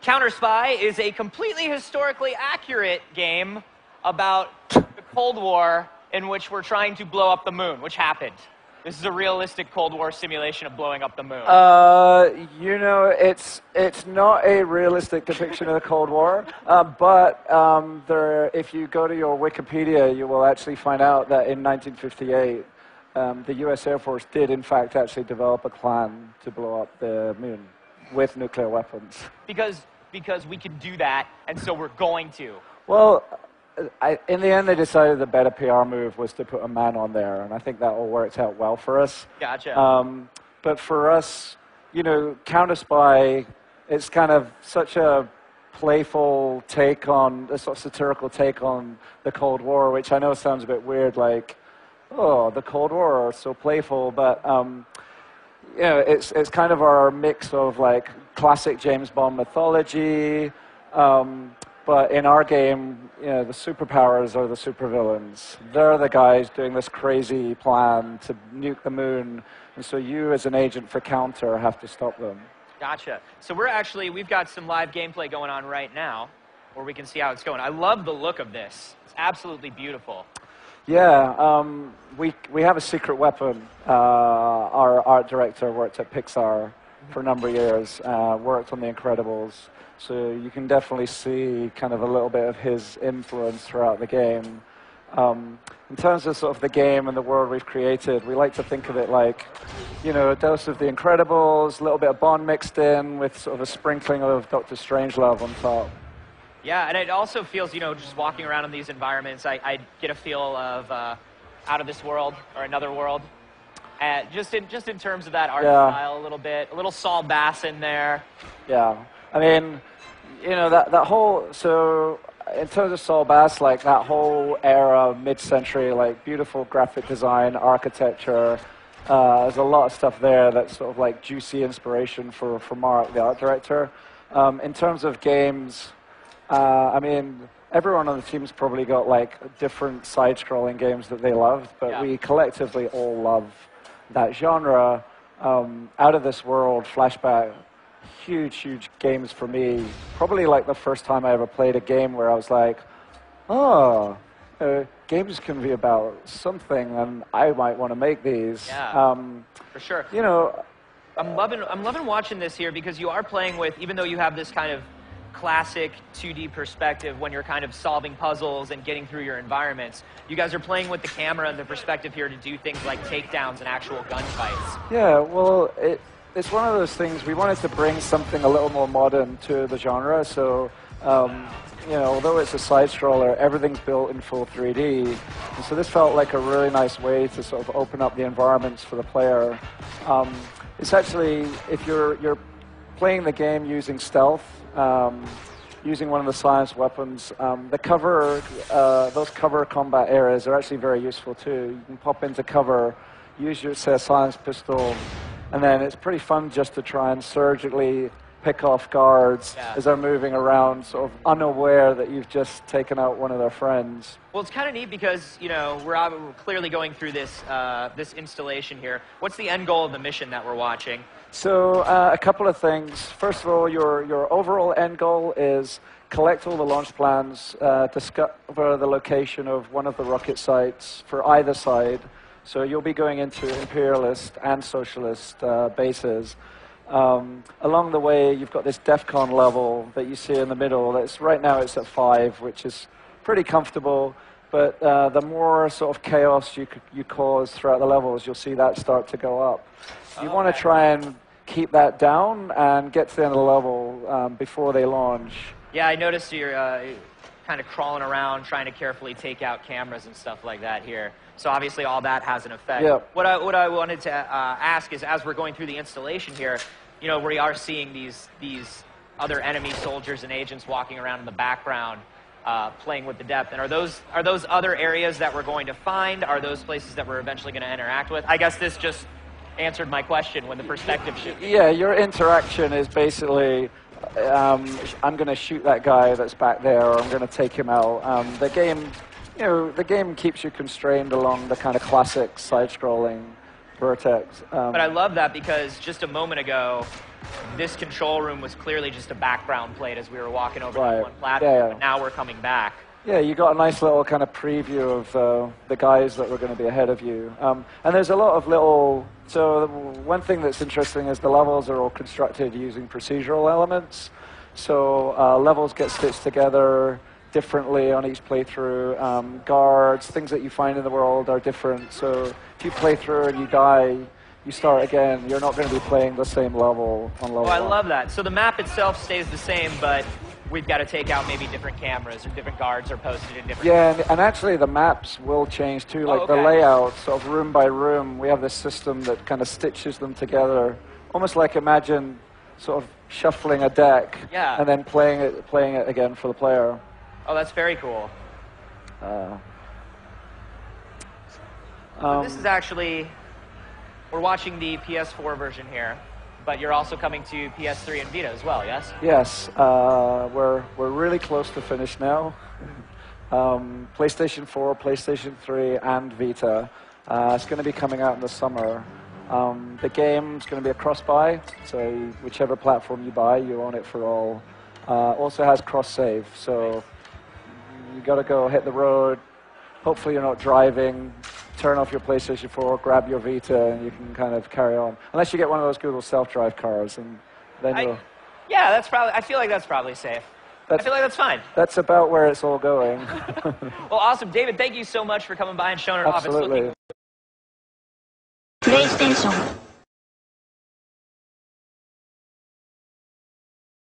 CounterSpy is a completely historically accurate game about the Cold War in which we're trying to blow up the moon, which happened. This is a realistic Cold War simulation of blowing up the moon. You know, it's not a realistic depiction of the Cold War, but if you go to your Wikipedia, you will actually find out that in 1958, the U.S. Air Force did, in fact, actually develop a plan to blow up the moon with nuclear weapons. Because we can do that, and so we're going to. Well, in the end, they decided the better PR move was to put a man on there, and I think that all worked out well for us. Gotcha. But for us, you know, CounterSpy, it's kind of such a playful take on, a sort of satirical take on the Cold War, which I know sounds a bit weird, like, oh, the Cold War, so playful, but you know, it's kind of our mix of like classic James Bond mythology, but in our game, you know, the superpowers are the supervillains. They're the guys doing this crazy plan to nuke the moon, and so you as an agent for Counter have to stop them. Gotcha. So we've got some live gameplay going on right now, where we can see how it's going. I love the look of this. It's absolutely beautiful. Yeah, we have a secret weapon. Our art director worked at Pixar for a number of years, worked on The Incredibles, so you can definitely see kind of a little bit of his influence throughout the game. In terms of sort of the game and the world we've created, we like to think of it like, you know, a dose of The Incredibles, a little bit of Bond mixed in with sort of a sprinkling of Dr. Strangelove on top. Yeah, and it also feels, you know, just walking around in these environments, I get a feel of out of this world or another world. Just in terms of that art style a little bit, a little Saul Bass in there. Yeah, I mean, you know, that whole, so in terms of Saul Bass, like that whole era, mid-century, like beautiful graphic design, architecture, there's a lot of stuff there that's sort of like juicy inspiration for Mark, the art director. In terms of games, I mean, everyone on the team's probably got like different side-scrolling games that they loved, but we collectively all love that genre. Out of this world, Flashback, huge games for me. Probably like the first time I ever played a game where I was like, oh, games can be about something, and I might want to make these. Yeah, for sure. You know, I'm loving watching this here because you are playing with, even though you have this kind of classic 2D perspective when you're kind of solving puzzles and getting through your environments, you guys are playing with the camera and the perspective here to do things like takedowns and actual gunfights. Yeah, well, it's one of those things, we wanted to bring something a little more modern to the genre, so you know, although it's a side-scroller, everything's built in full 3D, and so this felt like a really nice way to sort of open up the environments for the player. It's actually, if you're playing the game using stealth, using one of the silenced weapons, the cover, those cover combat areas are actually very useful too. You can pop into cover, use your silenced pistol, and then it's pretty fun just to try and surgically pick off guards as they're moving around, sort of unaware that you've just taken out one of their friends. Well, it's kind of neat because, you know, we're clearly going through this this installation here. What's the end goal of the mission that we're watching? So a couple of things. First of all, your overall end goal is collect all the launch plans, discover the location of one of the rocket sites for either side. So you'll be going into imperialist and socialist bases. Along the way, you've got this DEFCON level that you see in the middle. Right now it's at 5, which is pretty comfortable. But the more sort of chaos you cause throughout the levels, you'll see that start to go up. You want to try and keep that down and get to the end of the level before they launch. Yeah, I noticed you're kind of crawling around trying to carefully take out cameras and stuff like that here. So obviously all that has an effect. Yeah. What I wanted to ask is, as we're going through the installation here, you know, we are seeing these other enemy soldiers and agents walking around in the background, playing with the depth. And are those other areas that we're going to find? Are those places that we're eventually going to interact with? I guess this just answered my question when the perspective shift. Yeah, your interaction is basically, I'm going to shoot that guy that's back there, or I'm going to take him out. The game keeps you constrained along the kind of classic side-scrolling vertex. But I love that because just a moment ago, this control room was clearly just a background plate as we were walking over Right. to one platform, Yeah. but now we're coming back. Yeah, you got a nice little kind of preview of the guys that were going to be ahead of you. And there's a lot of little... So one thing that's interesting is the levels are all constructed using procedural elements. So levels get stitched together differently on each playthrough. Guards, things that you find in the world are different. So if you play through and you die, you start again. You're not going to be playing the same level on level Oh, I one. love that. So the map itself stays the same, but we've got to take out maybe different cameras or different guards are posted in different... Yeah, and actually the maps will change too, like the layout, sort of room by room. We have this system that kind of stitches them together, almost like imagine sort of shuffling a deck and then playing it again for the player. Oh, that's very cool. This is actually... We're watching the PS4 version here, but you're also coming to PS3 and Vita as well, yes? Yes, we're really close to finish now. PlayStation 4, PlayStation 3, and Vita. It's going to be coming out in the summer. The game's going to be a cross-buy, so whichever platform you buy, you own it for all. Also has cross-save, so you got to go hit the road. Hopefully you're not driving. Turn off your PlayStation 4, grab your Vita, and you can kind of carry on. Unless you get one of those Google self-drive cars, and then you'll... Yeah, that's probably... I feel like that's probably safe. I feel like that's fine. That's about where it's all going. Well, awesome. David, thank you so much for coming by and showing it off. Absolutely. PlayStation